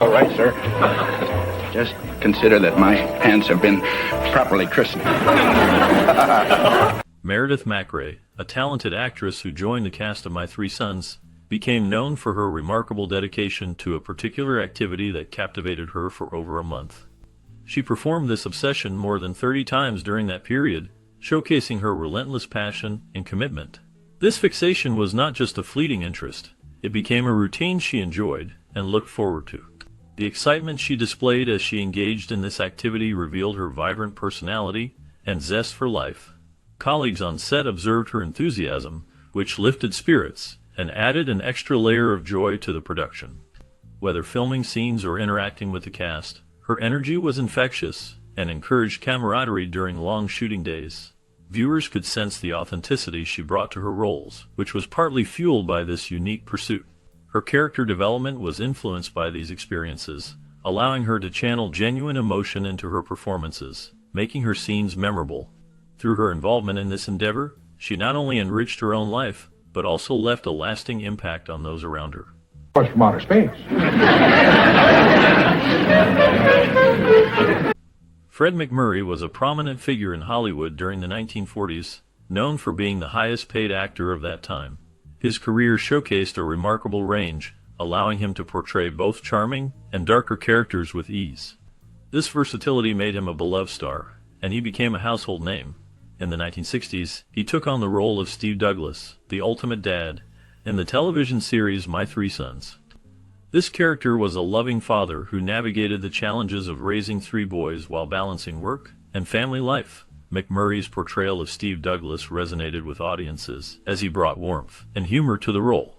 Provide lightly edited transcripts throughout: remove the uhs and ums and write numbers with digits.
All right, sir. Just consider that my pants have been properly christened. Meredith MacRae, a talented actress who joined the cast of My Three Sons, became known for her remarkable dedication to a particular activity that captivated her for over a month. She performed this obsession more than 30 times during that period, showcasing her relentless passion and commitment. This fixation was not just a fleeting interest, it became a routine she enjoyed and looked forward to. The excitement she displayed as she engaged in this activity revealed her vibrant personality and zest for life. Colleagues on set observed her enthusiasm, which lifted spirits and added an extra layer of joy to the production. Whether filming scenes or interacting with the cast, her energy was infectious and encouraged camaraderie during long shooting days. Viewers could sense the authenticity she brought to her roles, which was partly fueled by this unique pursuit. Her character development was influenced by these experiences, allowing her to channel genuine emotion into her performances, making her scenes memorable. Through her involvement in this endeavor, she not only enriched her own life, but also left a lasting impact on those around her. Course from outer space. Fred MacMurray was a prominent figure in Hollywood during the 1940s, known for being the highest-paid actor of that time. His career showcased a remarkable range, allowing him to portray both charming and darker characters with ease. This versatility made him a beloved star, and he became a household name. In the 1960s, he took on the role of Steve Douglas, the ultimate dad, in the television series My Three Sons. This character was a loving father who navigated the challenges of raising three boys while balancing work and family life. MacMurray's portrayal of Steve Douglas resonated with audiences as he brought warmth and humor to the role.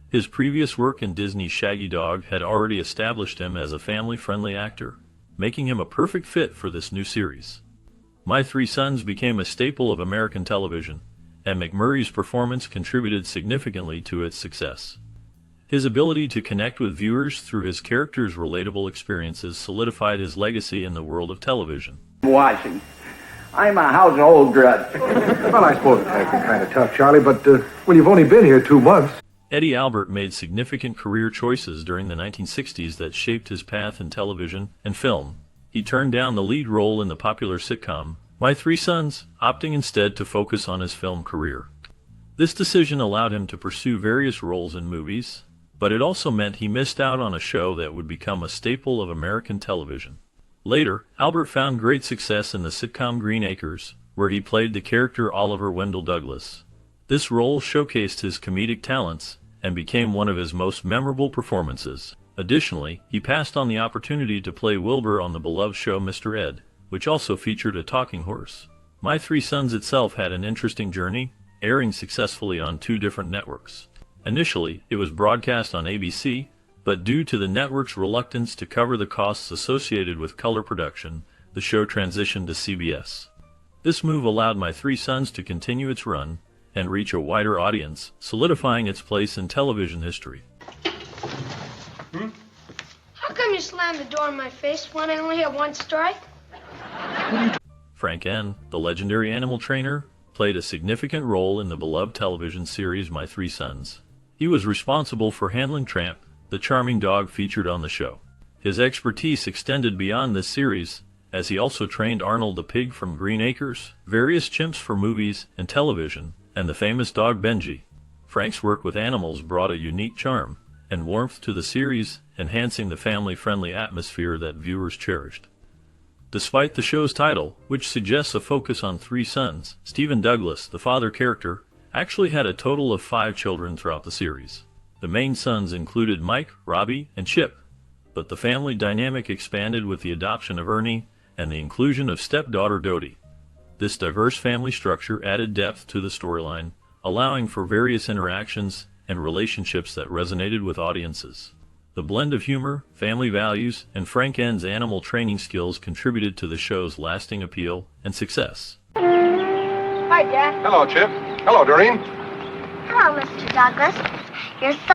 His previous work in Disney's Shaggy Dog had already established him as a family-friendly actor, making him a perfect fit for this new series. My Three Sons became a staple of American television, and MacMurray's performance contributed significantly to its success. His ability to connect with viewers through his characters' relatable experiences solidified his legacy in the world of television. Washing. I'm a household drudge. Well, I suppose it has been kind of tough, Charlie, but, you've only been here 2 months. Eddie Albert made significant career choices during the 1960s that shaped his path in television and film. He turned down the lead role in the popular sitcom My Three Sons, opting instead to focus on his film career. This decision allowed him to pursue various roles in movies, but it also meant he missed out on a show that would become a staple of American television. Later, Albert found great success in the sitcom Green Acres, where he played the character Oliver Wendell Douglas. This role showcased his comedic talents and became one of his most memorable performances. Additionally, he passed on the opportunity to play Wilbur on the beloved show Mr. Ed, which also featured a talking horse. My Three Sons itself had an interesting journey, airing successfully on 2 different networks. Initially, it was broadcast on ABC, but due to the network's reluctance to cover the costs associated with color production, the show transitioned to CBS. This move allowed My Three Sons to continue its run and reach a wider audience, solidifying its place in television history. How come you slammed the door in my face when I only have 1 strike? Frank N., the legendary animal trainer, played a significant role in the beloved television series My Three Sons. He was responsible for handling Tramp, the charming dog featured on the show. His expertise extended beyond this series, as he also trained Arnold the pig from Green Acres, various chimps for movies and television, and the famous dog Benji. Frank's work with animals brought a unique charm and warmth to the series, enhancing the family-friendly atmosphere that viewers cherished. Despite the show's title, which suggests a focus on 3 sons, Stephen Douglas, the father character, actually had a total of 5 children throughout the series. The main sons included Mike, Robbie, and Chip, but the family dynamic expanded with the adoption of Ernie and the inclusion of stepdaughter Dodie. This diverse family structure added depth to the storyline, allowing for various interactions and relationships that resonated with audiences. The blend of humor, family values, and Frank N's animal training skills contributed to the show's lasting appeal and success. Hi, Dad. Hello, Chip. Hello, Doreen. Hello, Mr. Douglas. You're so...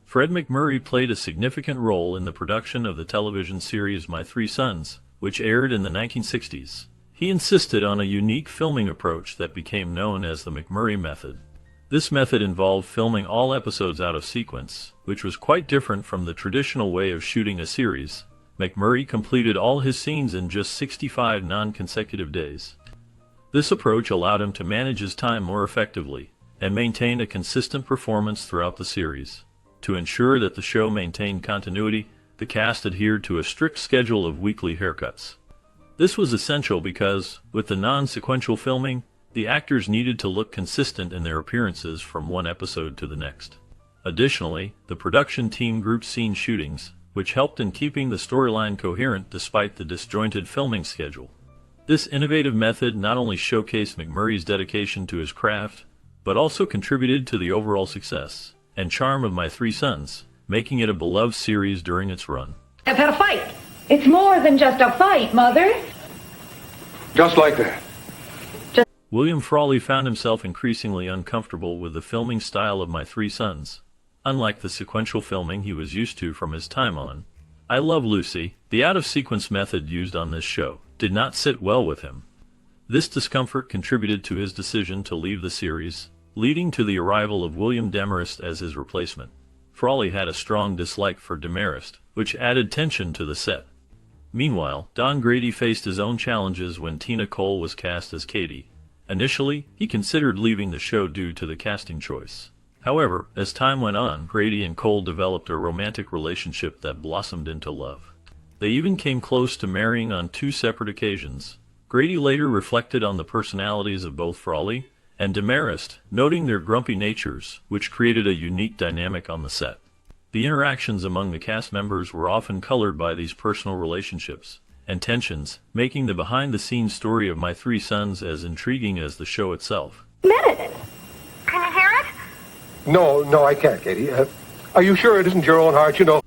Fred MacMurray played a significant role in the production of the television series My Three Sons, which aired in the 1960s. He insisted on a unique filming approach that became known as the MacMurray method. This method involved filming all episodes out of sequence, which was quite different from the traditional way of shooting a series. McMurray completed all his scenes in just 65 non-consecutive days. This approach allowed him to manage his time more effectively and maintain a consistent performance throughout the series. To ensure that the show maintained continuity, the cast adhered to a strict schedule of weekly haircuts. This was essential because, with the non-sequential filming, the actors needed to look consistent in their appearances from one episode to the next. Additionally, the production team grouped scene shootings, which helped in keeping the storyline coherent despite the disjointed filming schedule. This innovative method not only showcased McMurray's dedication to his craft, but also contributed to the overall success and charm of My Three Sons, making it a beloved series during its run. I've had a fight. It's more than just a fight, Mother. Just like that. William Frawley found himself increasingly uncomfortable with the filming style of My Three Sons. Unlike the sequential filming he was used to from his time on I Love Lucy, the out-of-sequence method used on this show did not sit well with him. This discomfort contributed to his decision to leave the series, leading to the arrival of William Demarest as his replacement. Frawley had a strong dislike for Demarest, which added tension to the set. Meanwhile, Don Grady faced his own challenges when Tina Cole was cast as Katie. Initially, he considered leaving the show due to the casting choice. However, as time went on, Grady and Cole developed a romantic relationship that blossomed into love. They even came close to marrying on 2 separate occasions. Grady later reflected on the personalities of both Frawley and Demarest, noting their grumpy natures, which created a unique dynamic on the set. The interactions among the cast members were often colored by these personal relationships and tensions, making the behind-the-scenes story of My Three Sons as intriguing as the show itself. Meredith, can you hear it? No, I can't, Katie. Are you sure it isn't your own heart, you know?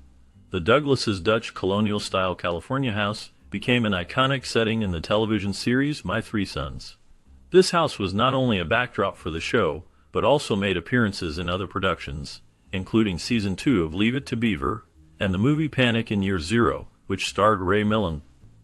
The Douglases' Dutch colonial-style California house became an iconic setting in the television series My Three Sons. This house was not only a backdrop for the show, but also made appearances in other productions, including Season 2 of Leave It to Beaver, and the movie Panic in Year Zero, which starred Ray Milland.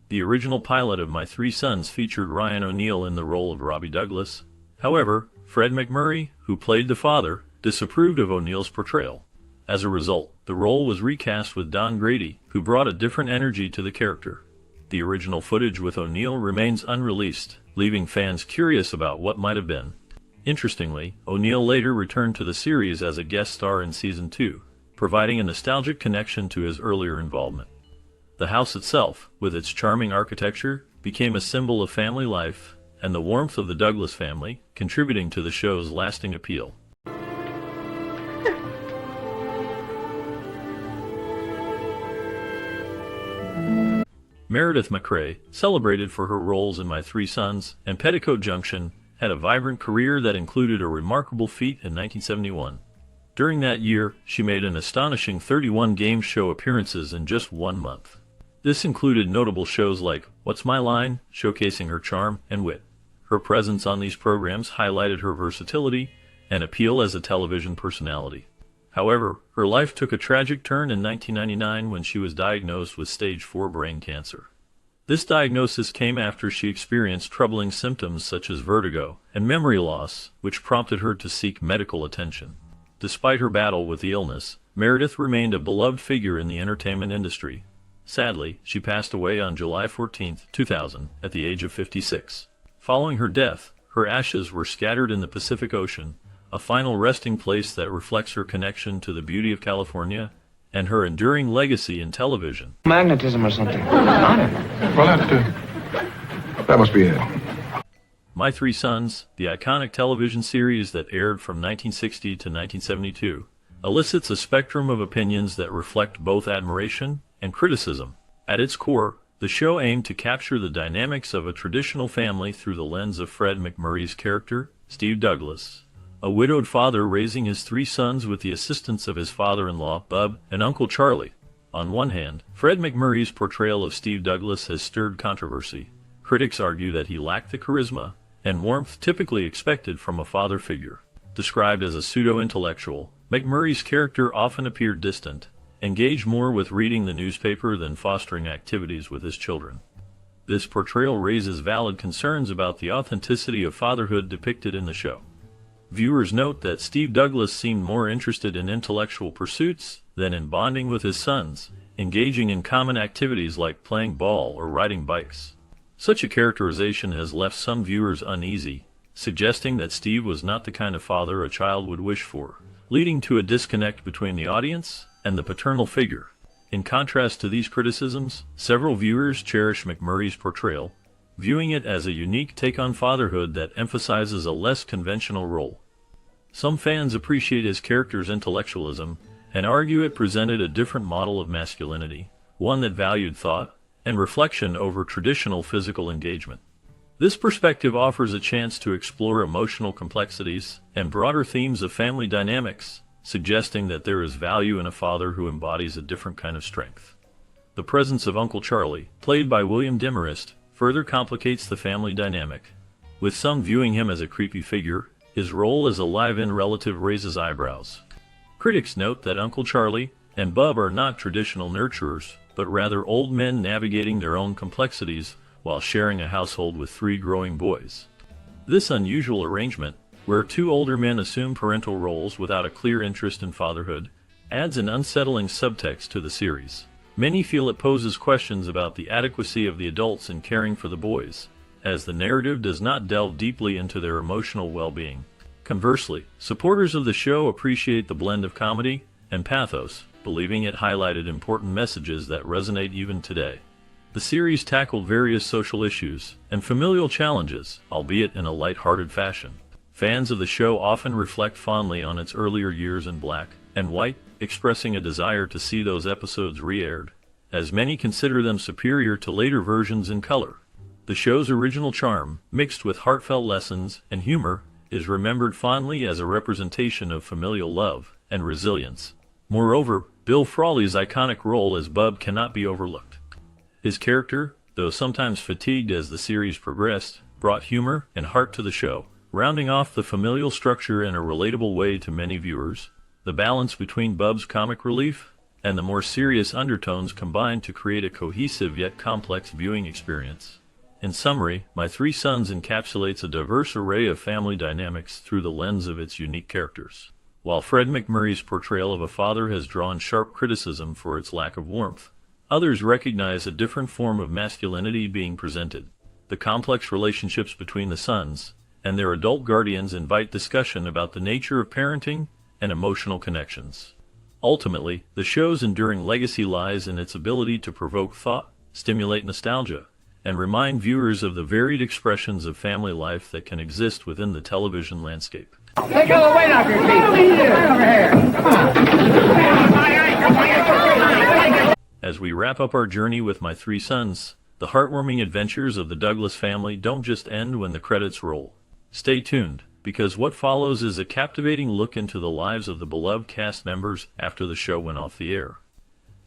The original pilot of My Three Sons featured Ryan O'Neal in the role of Robbie Douglas. However, Fred McMurray, who played the father, disapproved of O'Neal's portrayal. As a result, the role was recast with Don Grady, who brought a different energy to the character. The original footage with O'Neal remains unreleased, leaving fans curious about what might have been. Interestingly, O'Neal later returned to the series as a guest star in Season 2, providing a nostalgic connection to his earlier involvement. The house itself, with its charming architecture, became a symbol of family life and the warmth of the Douglas family, contributing to the show's lasting appeal. Meredith MacRae, celebrated for her roles in My Three Sons and Petticoat Junction, had a vibrant career that included a remarkable feat in 1971. During that year, she made an astonishing 31 game show appearances in just 1 month. This included notable shows like What's My Line, showcasing her charm and wit. Her presence on these programs highlighted her versatility and appeal as a television personality. However, her life took a tragic turn in 1999 when she was diagnosed with stage 4 brain cancer. This diagnosis came after she experienced troubling symptoms such as vertigo and memory loss, which prompted her to seek medical attention. Despite her battle with the illness, Meredith remained a beloved figure in the entertainment industry. Sadly, she passed away on July 14, 2000, at the age of 56. Following her death, her ashes were scattered in the Pacific Ocean, a final resting place that reflects her connection to the beauty of California and her enduring legacy in television. Magnetism or something. Well, that must be it. My Three Sons, the iconic television series that aired from 1960 to 1972, elicits a spectrum of opinions that reflect both admiration and criticism. At its core, the show aimed to capture the dynamics of a traditional family through the lens of Fred McMurray's character, Steve Douglas, a widowed father raising his 3 sons with the assistance of his father-in-law, Bub, and Uncle Charlie. On one hand, Fred McMurray's portrayal of Steve Douglas has stirred controversy. Critics argue that he lacked the charisma and warmth typically expected from a father figure. Described as a pseudo-intellectual, McMurray's character often appeared distant, engaged more with reading the newspaper than fostering activities with his children. This portrayal raises valid concerns about the authenticity of fatherhood depicted in the show. Viewers note that Steve Douglas seemed more interested in intellectual pursuits than in bonding with his sons, engaging in common activities like playing ball or riding bikes. Such a characterization has left some viewers uneasy, suggesting that Steve was not the kind of father a child would wish for, leading to a disconnect between the audience and the paternal figure. In contrast to these criticisms, several viewers cherish McMurray's portrayal, viewing it as a unique take on fatherhood that emphasizes a less conventional role. Some fans appreciate his character's intellectualism and argue it presented a different model of masculinity, one that valued thought and reflection over traditional physical engagement. This perspective offers a chance to explore emotional complexities and broader themes of family dynamics, suggesting that there is value in a father who embodies a different kind of strength. The presence of Uncle Charlie, played by William Demarest, further complicates the family dynamic. With some viewing him as a creepy figure, his role as a live-in relative raises eyebrows. Critics note that Uncle Charlie and Bub are not traditional nurturers, but rather old men navigating their own complexities while sharing a household with 3 growing boys. This unusual arrangement, where 2 older men assume parental roles without a clear interest in fatherhood, adds an unsettling subtext to the series. Many feel it poses questions about the adequacy of the adults in caring for the boys, as the narrative does not delve deeply into their emotional well-being. Conversely, supporters of the show appreciate the blend of comedy and pathos, believing it highlighted important messages that resonate even today. The series tackled various social issues and familial challenges, albeit in a light-hearted fashion. Fans of the show often reflect fondly on its earlier years in black and white, expressing a desire to see those episodes re-aired, as many consider them superior to later versions in color. The show's original charm, mixed with heartfelt lessons and humor, is remembered fondly as a representation of familial love and resilience. Moreover, Bill Frawley's iconic role as Bub cannot be overlooked. His character, though sometimes fatigued as the series progressed, brought humor and heart to the show, rounding off the familial structure in a relatable way to many viewers. The balance between Bub's comic relief and the more serious undertones combined to create a cohesive yet complex viewing experience. In summary, My Three Sons encapsulates a diverse array of family dynamics through the lens of its unique characters. While Fred MacMurray's portrayal of a father has drawn sharp criticism for its lack of warmth, others recognize a different form of masculinity being presented. The complex relationships between the sons and their adult guardians invite discussion about the nature of parenting and emotional connections. Ultimately, the show's enduring legacy lies in its ability to provoke thought, stimulate nostalgia, and remind viewers of the varied expressions of family life that can exist within the television landscape. Take all the weight off your feet. Come over here. As we wrap up our journey with My Three Sons, the heartwarming adventures of the Douglas family don't just end when the credits roll. Stay tuned, because what follows is a captivating look into the lives of the beloved cast members after the show went off the air.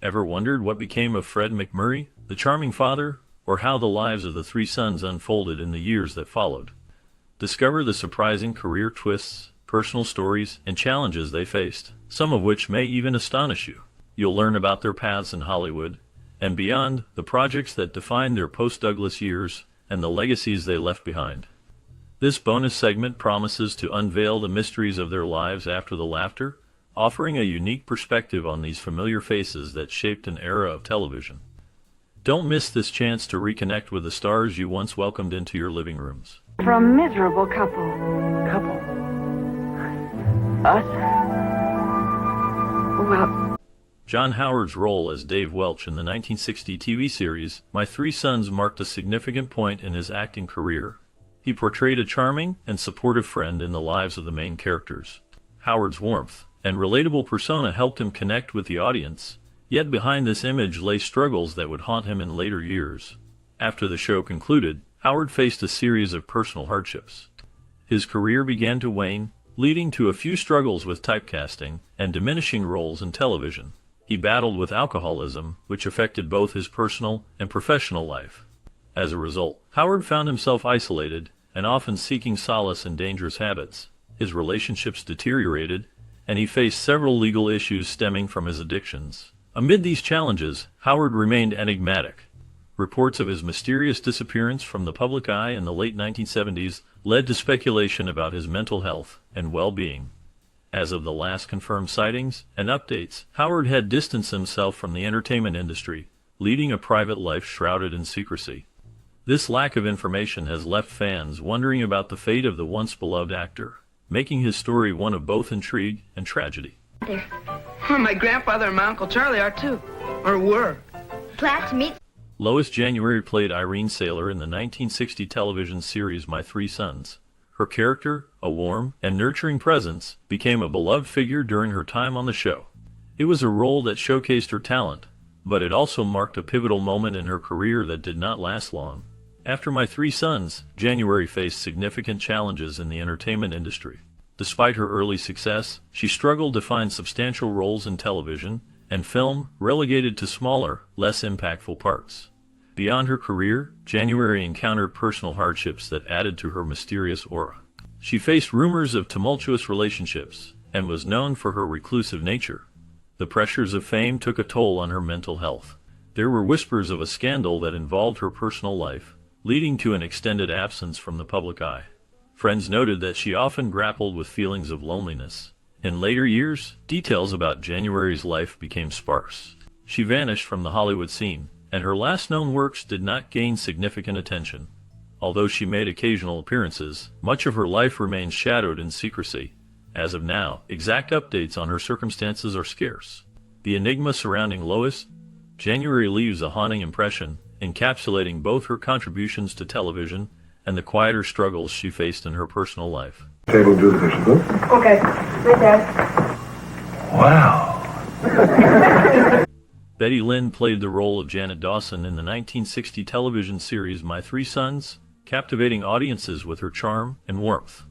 Ever wondered what became of Fred MacMurray, the charming father, or how the lives of the three sons unfolded in the years that followed? Discover the surprising career twists, personal stories, and challenges they faced, some of which may even astonish you. You'll learn about their paths in Hollywood and beyond, the projects that defined their post-Douglas years, and the legacies they left behind. This bonus segment promises to unveil the mysteries of their lives after the laughter, offering a unique perspective on these familiar faces that shaped an era of television. Don't miss this chance to reconnect with the stars you once welcomed into your living rooms. For a miserable couple. Us? Well, John Howard's role as Dave Welch in the 1960 TV series My Three Sons marked a significant point in his acting career. He portrayed a charming and supportive friend in the lives of the main characters. Howard's warmth and relatable persona helped him connect with the audience, yet behind this image lay struggles that would haunt him in later years. After the show concluded, Howard faced a series of personal hardships. His career began to wane, leading to a few struggles with typecasting and diminishing roles in television. He battled with alcoholism, which affected both his personal and professional life. As a result, Howard found himself isolated and often seeking solace in dangerous habits. His relationships deteriorated, and he faced several legal issues stemming from his addictions. Amid these challenges, Howard remained enigmatic. Reports of his mysterious disappearance from the public eye in the late 1970s led to speculation about his mental health and well-being. As of the last confirmed sightings and updates, Howard had distanced himself from the entertainment industry, leading a private life shrouded in secrecy. This lack of information has left fans wondering about the fate of the once-beloved actor, making his story one of both intrigue and tragedy. My grandfather and my Uncle Charlie are too. Or were. Glad to meet. Lois January played Irene Saylor in the 1960 television series My Three Sons. Her character, a warm and nurturing presence, became a beloved figure during her time on the show. It was a role that showcased her talent, but it also marked a pivotal moment in her career that did not last long. After My Three Sons, January faced significant challenges in the entertainment industry. Despite her early success, she struggled to find substantial roles in television and film, relegated to smaller, less impactful parts. Beyond her career, January encountered personal hardships that added to her mysterious aura. She faced rumors of tumultuous relationships and was known for her reclusive nature. The pressures of fame took a toll on her mental health. There were whispers of a scandal that involved her personal life, leading to an extended absence from the public eye. Friends noted that she often grappled with feelings of loneliness. In later years, details about January's life became sparse. She vanished from the Hollywood scene, and her last known works did not gain significant attention. Although she made occasional appearances, much of her life remains shadowed in secrecy. As of now, exact updates on her circumstances are scarce. The enigma surrounding Lois January leaves a haunting impression, encapsulating both her contributions to television and the quieter struggles she faced in her personal life. Table do the dishes, huh? Okay. Right there. Wow. Betty Lynn played the role of Janet Dawson in the 1960 television series My Three Sons, captivating audiences with her charm and warmth.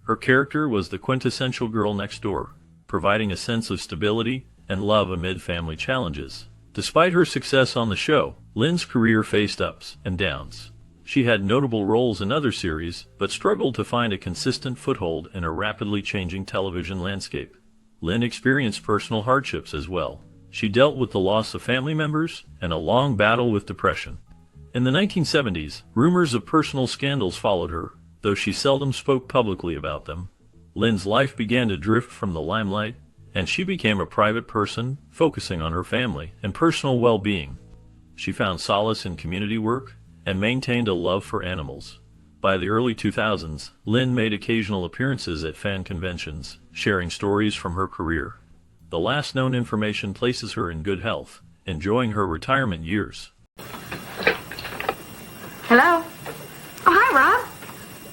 Her character was the quintessential girl next door, providing a sense of stability and love amid family challenges. Despite her success on the show, Lynn's career faced ups and downs. She had notable roles in other series, but struggled to find a consistent foothold in a rapidly changing television landscape. Lynn experienced personal hardships as well. She dealt with the loss of family members and a long battle with depression. In the 1970s, rumors of personal scandals followed her, though she seldom spoke publicly about them. Lynn's life began to drift from the limelight, and she became a private person, focusing on her family and personal well-being. She found solace in community work and maintained a love for animals. By the early 2000s, Lynn made occasional appearances at fan conventions, sharing stories from her career. The last known information places her in good health, enjoying her retirement years. Hello? Oh, hi, Rob.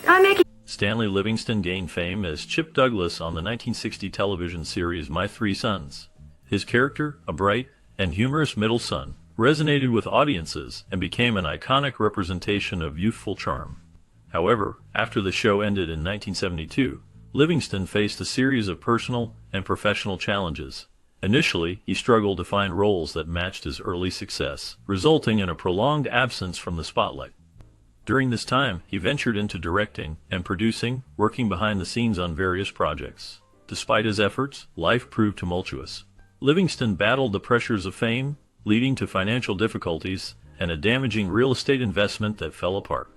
I'm making... Stanley Livingston gained fame as Chip Douglas on the 1960 television series My Three Sons. His character, a bright and humorous middle son, resonated with audiences and became an iconic representation of youthful charm. However, after the show ended in 1972, Livingston faced a series of personal and professional challenges. Initially, he struggled to find roles that matched his early success, resulting in a prolonged absence from the spotlight. During this time, he ventured into directing and producing, working behind the scenes on various projects. Despite his efforts, life proved tumultuous. Livingston battled the pressures of fame, leading to financial difficulties and a damaging real estate investment that fell apart.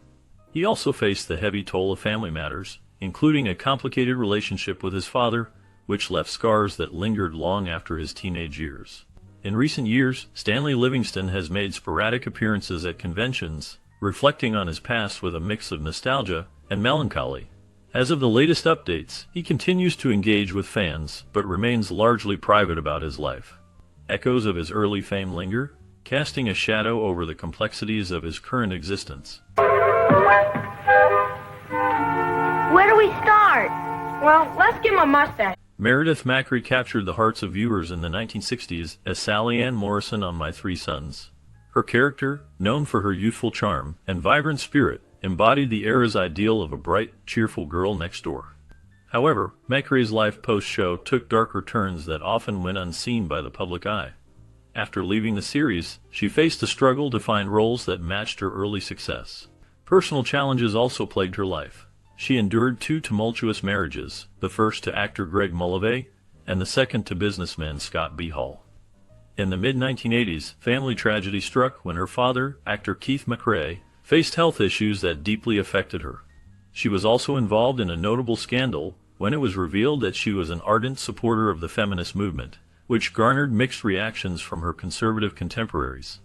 He also faced the heavy toll of family matters, including a complicated relationship with his father, which left scars that lingered long after his teenage years. In recent years, Stanley Livingston has made sporadic appearances at conventions, reflecting on his past with a mix of nostalgia and melancholy. As of the latest updates, he continues to engage with fans, but remains largely private about his life. Echoes of his early fame linger, casting a shadow over the complexities of his current existence. Where do we start? Well, let's give him a mustache. Meredith MacRae captured the hearts of viewers in the 1960s as Sally Ann Morrison on My Three Sons. Her character, known for her youthful charm and vibrant spirit, embodied the era's ideal of a bright, cheerful girl next door. However, MacRae's life post-show took darker turns that often went unseen by the public eye. After leaving the series, she faced a struggle to find roles that matched her early success. Personal challenges also plagued her life. She endured 2 tumultuous marriages, the first to actor Greg Mullivet, and the second to businessman Scott B. Hall. In the mid-1980s, family tragedy struck when her father, actor Keith MacRae, faced health issues that deeply affected her. She was also involved in a notable scandal, when it was revealed that she was an ardent supporter of the feminist movement, which garnered mixed reactions from her conservative contemporaries.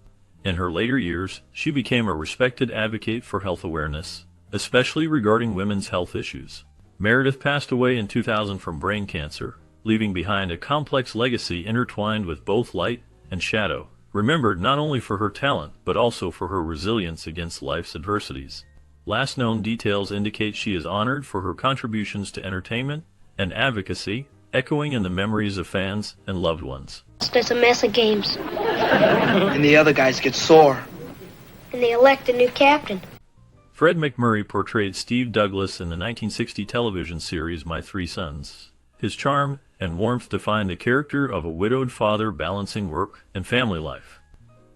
In her later years, she became a respected advocate for health awareness, especially regarding women's health issues. Meredith passed away in 2000 from brain cancer, leaving behind a complex legacy intertwined with both light and shadow, remembered not only for her talent but also for her resilience against life's adversities. Last known details indicate she is honored for her contributions to entertainment and advocacy, echoing in the memories of fans and loved ones. There's a mess of games, And the other guys get sore. and they elect a new captain. Fred MacMurray portrayed Steve Douglas in the 1960 television series My Three Sons. His charm and warmth defined the character of a widowed father balancing work and family life.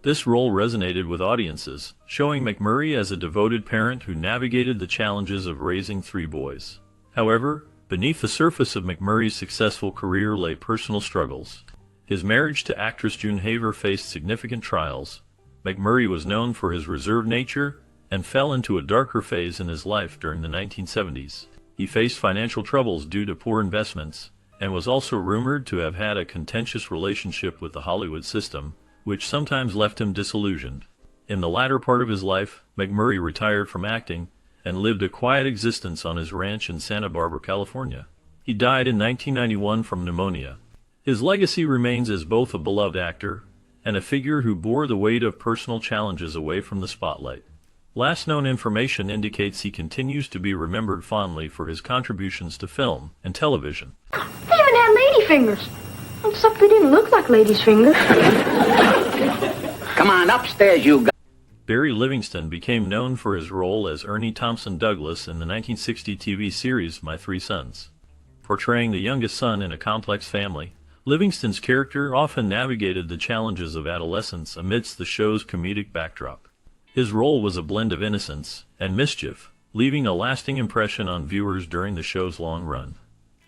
This role resonated with audiences, showing MacMurray as a devoted parent who navigated the challenges of raising three boys. However, beneath the surface of MacMurray's successful career lay personal struggles. His marriage to actress June Haver faced significant trials. MacMurray was known for his reserved nature and fell into a darker phase in his life during the 1970s. He faced financial troubles due to poor investments, and was also rumored to have had a contentious relationship with the Hollywood system, which sometimes left him disillusioned. In the latter part of his life, MacMurray retired from acting and lived a quiet existence on his ranch in Santa Barbara, California. He died in 1991 from pneumonia. His legacy remains as both a beloved actor and a figure who bore the weight of personal challenges away from the spotlight. Last known information indicates he continues to be remembered fondly for his contributions to film and television. They even had lady fingers. Except they didn't look like ladies' fingers. Come on, upstairs, you guys. Barry Livingston became known for his role as Ernie Thompson Douglas in the 1960 TV series My Three Sons. Portraying the youngest son in a complex family, Livingston's character often navigated the challenges of adolescence amidst the show's comedic backdrop. His role was a blend of innocence and mischief, leaving a lasting impression on viewers during the show's long run.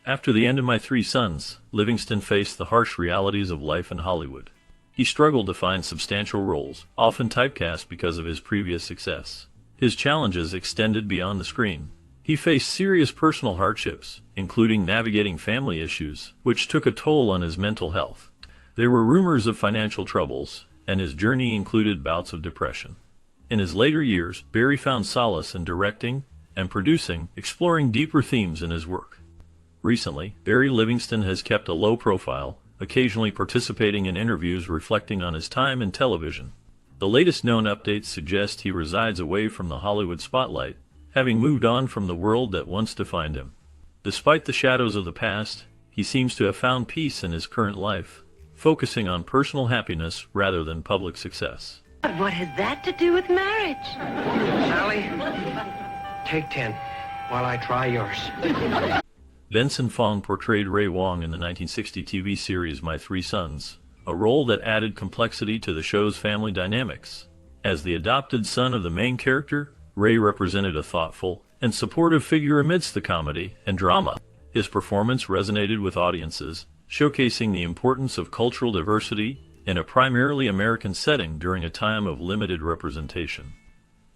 After the end of My Three Sons, Livingston faced the harsh realities of life in Hollywood. He struggled to find substantial roles, often typecast because of his previous success. His challenges extended beyond the screen. He faced serious personal hardships, including navigating family issues, which took a toll on his mental health. There were rumors of financial troubles, and his journey included bouts of depression. In his later years, Barry found solace in directing and producing, exploring deeper themes in his work. Recently, Barry Livingston has kept a low profile, occasionally participating in interviews reflecting on his time in television. The latest known updates suggest he resides away from the Hollywood spotlight, having moved on from the world that once defined him. Despite the shadows of the past, he seems to have found peace in his current life, focusing on personal happiness rather than public success. What has that to do with marriage? Sally, take 10 while I try yours. Benson Fong portrayed Ray Wong in the 1960 TV series My Three Sons, a role that added complexity to the show's family dynamics. As the adopted son of the main character, Ray represented a thoughtful and supportive figure amidst the comedy and drama. His performance resonated with audiences, showcasing the importance of cultural diversity in a primarily American setting during a time of limited representation.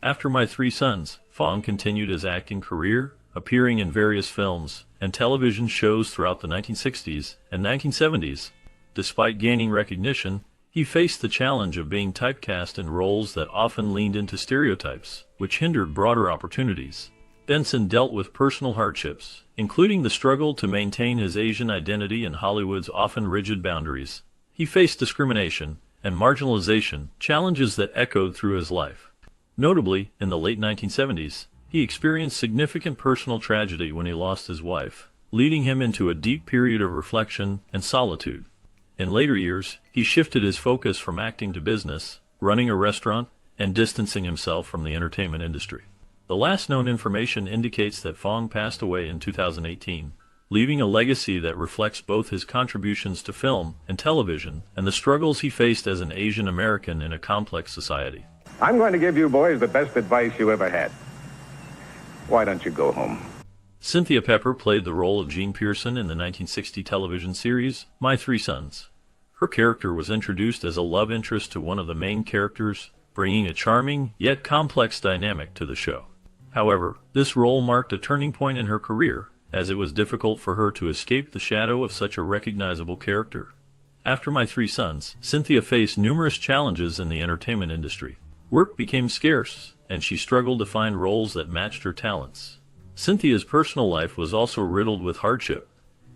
After My Three Sons, Fong continued his acting career, appearing in various films and television shows throughout the 1960s and 1970s. Despite gaining recognition, he faced the challenge of being typecast in roles that often leaned into stereotypes, which hindered broader opportunities. Benson dealt with personal hardships, including the struggle to maintain his Asian identity in Hollywood's often rigid boundaries. He faced discrimination and marginalization, challenges that echoed through his life. Notably, in the late 1970s, he experienced significant personal tragedy when he lost his wife, leading him into a deep period of reflection and solitude. In later years, he shifted his focus from acting to business, running a restaurant, and distancing himself from the entertainment industry. The last known information indicates that Fong passed away in 2018, leaving a legacy that reflects both his contributions to film and television and the struggles he faced as an Asian American in a complex society. I'm going to give you boys the best advice you ever had. Why don't you go home? Cynthia Pepper played the role of Jean Pearson in the 1960 television series My Three Sons. Her character was introduced as a love interest to one of the main characters, bringing a charming yet complex dynamic to the show. However, this role marked a turning point in her career, as it was difficult for her to escape the shadow of such a recognizable character. After My Three Sons, Cynthia faced numerous challenges in the entertainment industry. Work became scarce, and she struggled to find roles that matched her talents. Cynthia's personal life was also riddled with hardship.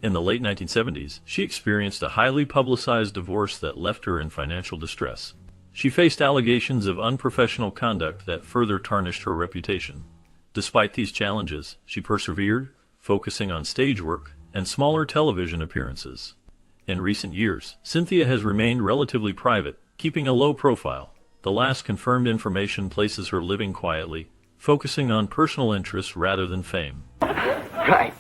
In the late 1970s, she experienced a highly publicized divorce that left her in financial distress. She faced allegations of unprofessional conduct that further tarnished her reputation. Despite these challenges, she persevered, focusing on stage work and smaller television appearances. In recent years, Cynthia has remained relatively private, keeping a low profile. The last confirmed information places her living quietly, focusing on personal interests rather than fame. Right.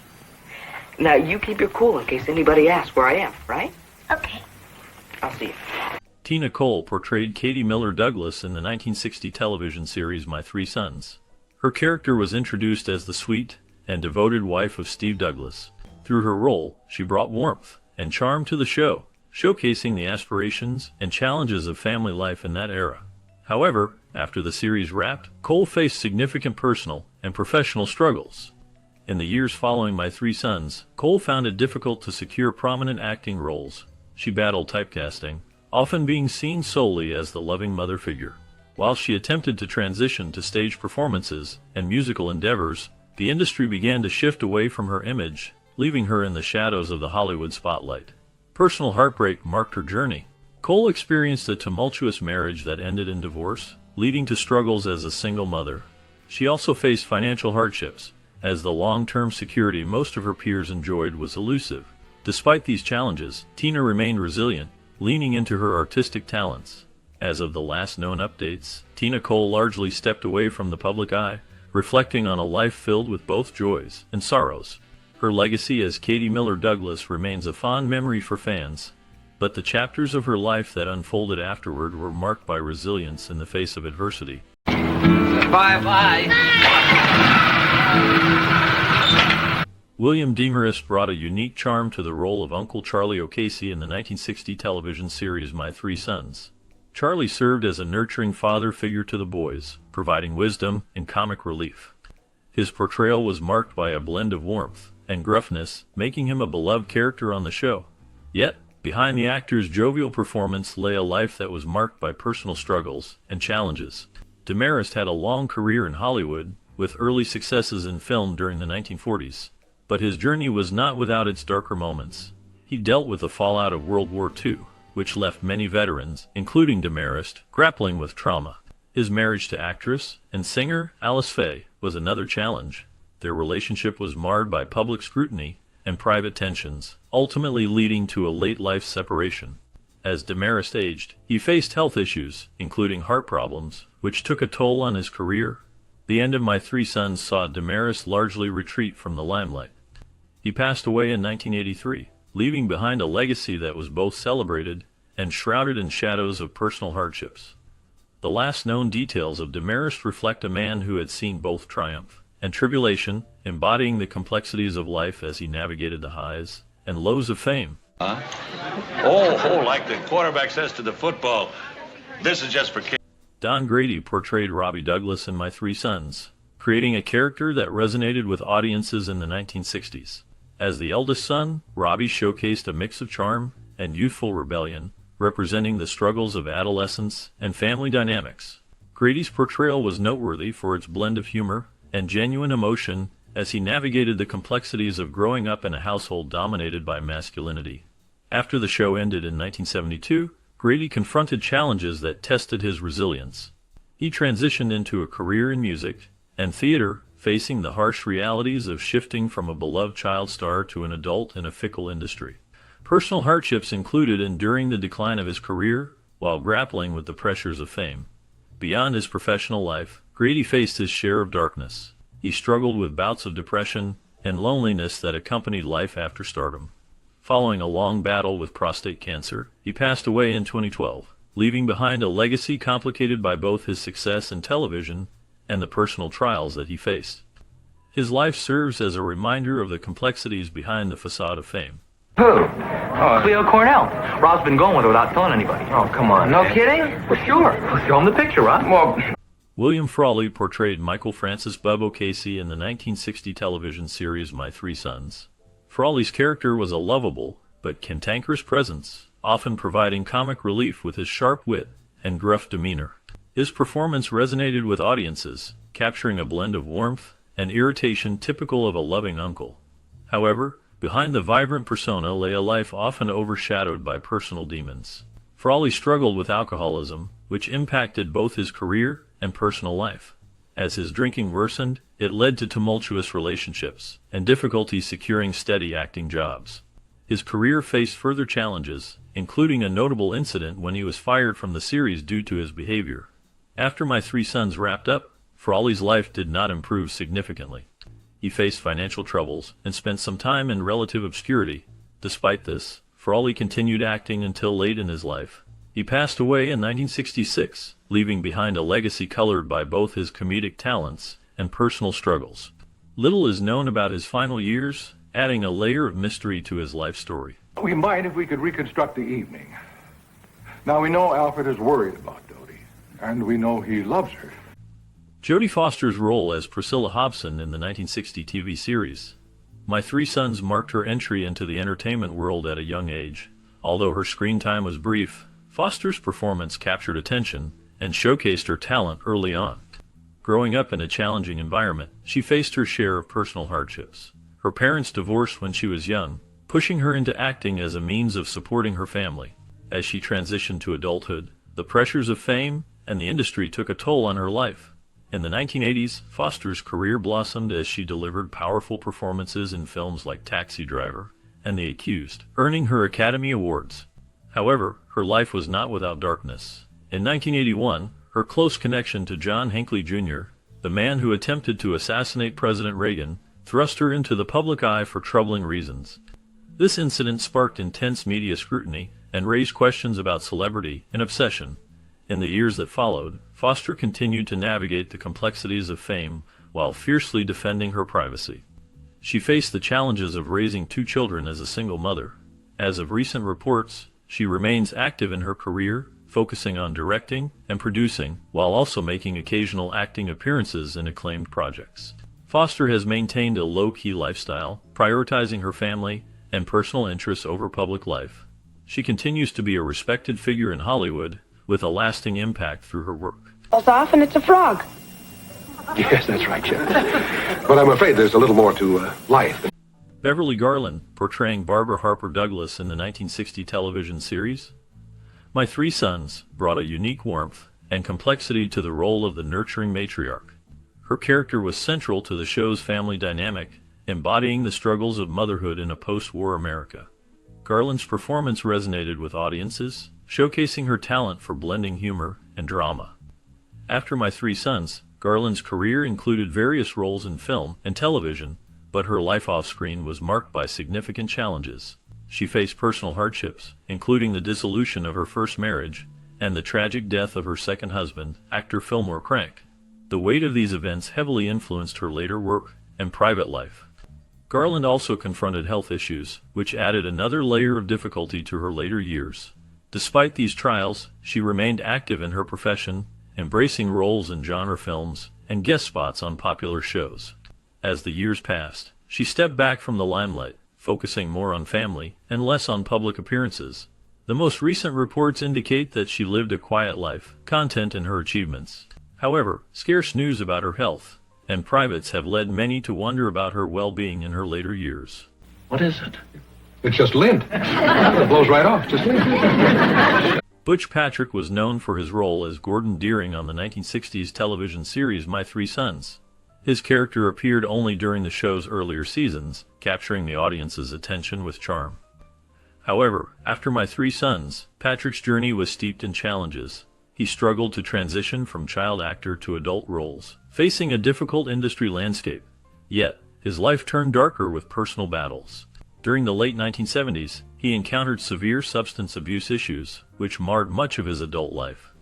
Now, you keep your cool in case anybody asks where I am, right? Okay. I'll see you. Tina Cole portrayed Katie Miller Douglas in the 1960 television series My Three Sons. Her character was introduced as the sweet and devoted wife of Steve Douglas. Through her role, she brought warmth and charm to the show, showcasing the aspirations and challenges of family life in that era. However, after the series wrapped, Cole faced significant personal and professional struggles. In the years following My Three Sons, Cole found it difficult to secure prominent acting roles. She battled typecasting, often being seen solely as the loving mother figure. While she attempted to transition to stage performances and musical endeavors, the industry began to shift away from her image, leaving her in the shadows of the Hollywood spotlight. Personal heartbreak marked her journey. Cole experienced a tumultuous marriage that ended in divorce, leading to struggles as a single mother. She also faced financial hardships, as the long-term security most of her peers enjoyed was elusive. Despite these challenges, Tina remained resilient, leaning into her artistic talents. As of the last known updates, Tina Cole largely stepped away from the public eye, reflecting on a life filled with both joys and sorrows. Her legacy as Katie Miller Douglas remains a fond memory for fans, but the chapters of her life that unfolded afterward were marked by resilience in the face of adversity. Bye-bye. William Demarest brought a unique charm to the role of Uncle Charlie O'Casey in the 1960 television series My Three Sons. Charlie served as a nurturing father figure to the boys, providing wisdom and comic relief. His portrayal was marked by a blend of warmth and gruffness, making him a beloved character on the show. Yet, behind the actor's jovial performance lay a life that was marked by personal struggles and challenges. Demarest had a long career in Hollywood, with early successes in film during the 1940s. But his journey was not without its darker moments. He dealt with the fallout of World War II, which left many veterans, including Demarest, grappling with trauma. His marriage to actress and singer Alice Faye was another challenge. Their relationship was marred by public scrutiny and private tensions, ultimately leading to a late-life separation. As Demarest aged, he faced health issues, including heart problems, which took a toll on his career. The end of My Three Sons saw Demarest largely retreat from the limelight. He passed away in 1983, leaving behind a legacy that was both celebrated and shrouded in shadows of personal hardships. The last known details of Demarest reflect a man who had seen both triumph and tribulation, embodying the complexities of life as he navigated the highs and lows of fame. Oh, like the quarterback says to the football, this is just for kids. Don Grady portrayed Robbie Douglas in My Three Sons, creating a character that resonated with audiences in the 1960s. As the eldest son, Robbie showcased a mix of charm and youthful rebellion, representing the struggles of adolescence and family dynamics. Grady's portrayal was noteworthy for its blend of humor and genuine emotion as he navigated the complexities of growing up in a household dominated by masculinity. After the show ended in 1972, Grady confronted challenges that tested his resilience. He transitioned into a career in music and theater, facing the harsh realities of shifting from a beloved child star to an adult in a fickle industry. Personal hardships included enduring the decline of his career while grappling with the pressures of fame. Beyond his professional life, Grady faced his share of darkness. He struggled with bouts of depression and loneliness that accompanied life after stardom. Following a long battle with prostate cancer, he passed away in 2012, leaving behind a legacy complicated by both his success in television and the personal trials that he faced. His life serves as a reminder of the complexities behind the facade of fame. Who? Oh, Cleo Cornell. Rob's been going with her without telling anybody. Oh, come on. No man. kidding? Well, sure. Well, show him the picture, Rob. Well, William Frawley portrayed Michael Francis Bubbo Casey in the 1960 television series My Three Sons. Frawley's character was a lovable, but cantankerous presence, often providing comic relief with his sharp wit and gruff demeanor. His performance resonated with audiences, capturing a blend of warmth and irritation typical of a loving uncle. However, behind the vibrant persona lay a life often overshadowed by personal demons. Frawley struggled with alcoholism, which impacted both his career and personal life. As his drinking worsened, it led to tumultuous relationships and difficulty securing steady acting jobs. His career faced further challenges, including a notable incident when he was fired from the series due to his behavior. After My Three Sons wrapped up, Frawley's life did not improve significantly. He faced financial troubles and spent some time in relative obscurity. Despite this, Frawley continued acting until late in his life. He passed away in 1966, leaving behind a legacy colored by both his comedic talents and personal struggles. Little is known about his final years, adding a layer of mystery to his life story. We might if we could reconstruct the evening. Now, we know Alfred is worried about Dodie, and we know he loves her. Jodie Foster's role as Priscilla Hobson in the 1960 TV series My Three Sons marked her entry into the entertainment world at a young age. Although her screen time was brief, Foster's performance captured attention and showcased her talent early on. Growing up in a challenging environment, she faced her share of personal hardships. Her parents divorced when she was young, pushing her into acting as a means of supporting her family. As she transitioned to adulthood, the pressures of fame and the industry took a toll on her life. In the 1980s, Foster's career blossomed as she delivered powerful performances in films like Taxi Driver and The Accused, earning her Academy Awards. However, her life was not without darkness. In 1981, her close connection to John Hinckley Jr., the man who attempted to assassinate President Reagan, thrust her into the public eye for troubling reasons. This incident sparked intense media scrutiny and raised questions about celebrity and obsession. In the years that followed, Foster continued to navigate the complexities of fame while fiercely defending her privacy. She faced the challenges of raising two children as a single mother. As of recent reports, she remains active in her career, focusing on directing and producing, while also making occasional acting appearances in acclaimed projects. Foster has maintained a low-key lifestyle, prioritizing her family and personal interests over public life. She continues to be a respected figure in Hollywood, with a lasting impact through her work. Falls off and it's a frog. Yes, that's right, Sheriff. But I'm afraid there's a little more to life. Beverly Garland, portraying Barbara Harper Douglas in the 1960 television series My Three Sons, brought a unique warmth and complexity to the role of the nurturing matriarch. Her character was central to the show's family dynamic, embodying the struggles of motherhood in a post-war America. Garland's performance resonated with audiences, showcasing her talent for blending humor and drama. After My Three Sons, Garland's career included various roles in film and television, but her life off-screen was marked by significant challenges. She faced personal hardships, including the dissolution of her first marriage and the tragic death of her second husband, actor Fillmore Crank. The weight of these events heavily influenced her later work and private life. Garland also confronted health issues, which added another layer of difficulty to her later years. Despite these trials, she remained active in her profession, embracing roles in genre films and guest spots on popular shows. As the years passed, she stepped back from the limelight, focusing more on family and less on public appearances. The most recent reports indicate that she lived a quiet life, content in her achievements. However, scarce news about her health and privates have led many to wonder about her well-being in her later years. What is it? It's just lint. It blows right off, just lint. Butch Patrick was known for his role as Gordon Deering on the 1960s television series My Three Sons. His character appeared only during the show's earlier seasons, capturing the audience's attention with charm. However, after My Three Sons, Patrick's journey was steeped in challenges. He struggled to transition from child actor to adult roles, facing a difficult industry landscape. Yet, his life turned darker with personal battles. During the late 1970s, he encountered severe substance abuse issues, which marred much of his adult life.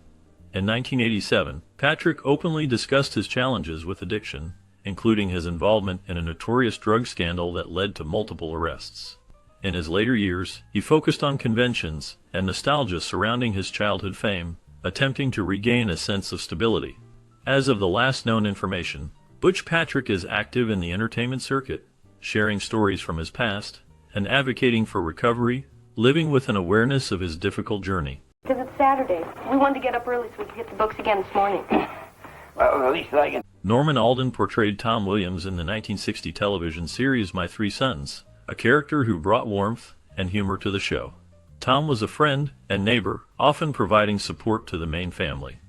In 1987, Patrick openly discussed his challenges with addiction, including his involvement in a notorious drug scandal that led to multiple arrests. In his later years, he focused on conventions and nostalgia surrounding his childhood fame, attempting to regain a sense of stability. As of the last known information, Butch Patrick is active in the entertainment circuit, sharing stories from his past, and advocating for recovery, living with an awareness of his difficult journey. Because it's Saturday. We wanted to get up early so we could get the books again this morning. Well, at least I can. Norman Alden portrayed Tom Williams in the 1960 television series My Three Sons, a character who brought warmth and humor to the show. Tom was a friend and neighbor, often providing support to the main family.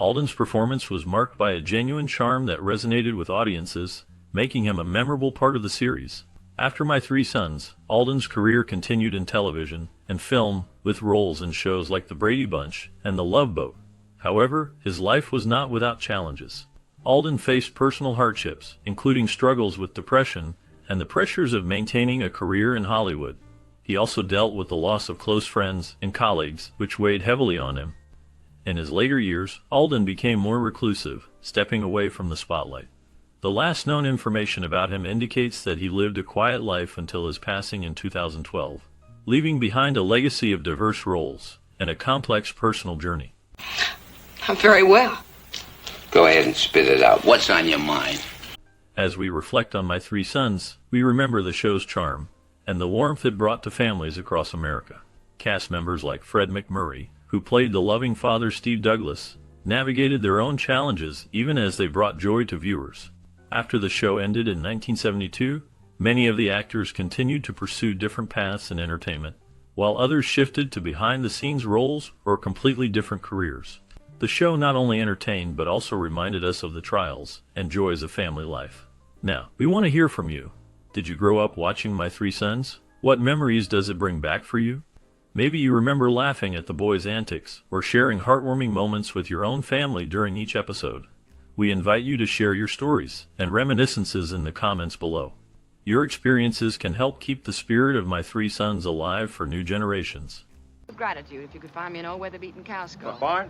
Alden's performance was marked by a genuine charm that resonated with audiences, making him a memorable part of the series. After My Three Sons, Alden's career continued in television and film, with roles in shows like The Brady Bunch and The Love Boat. However, his life was not without challenges. Alden faced personal hardships, including struggles with depression and the pressures of maintaining a career in Hollywood. He also dealt with the loss of close friends and colleagues, which weighed heavily on him. In his later years, Alden became more reclusive, stepping away from the spotlight. The last known information about him indicates that he lived a quiet life until his passing in 2012, leaving behind a legacy of diverse roles and a complex personal journey. I'm very well. Go ahead and spit it out. What's on your mind? As we reflect on My Three Sons, we remember the show's charm and the warmth it brought to families across America. Cast members like Fred McMurray, who played the loving father Steve Douglas, navigated their own challenges even as they brought joy to viewers. After the show ended in 1972, many of the actors continued to pursue different paths in entertainment, while others shifted to behind-the-scenes roles or completely different careers. The show not only entertained but also reminded us of the trials and joys of family life. Now, we want to hear from you. Did you grow up watching My Three Sons? What memories does it bring back for you? Maybe you remember laughing at the boys' antics or sharing heartwarming moments with your own family during each episode. We invite you to share your stories and reminiscences in the comments below. Your experiences can help keep the spirit of My Three Sons alive for new generations. Gratitude if you could find me an old weather-beaten cow skull. Barn?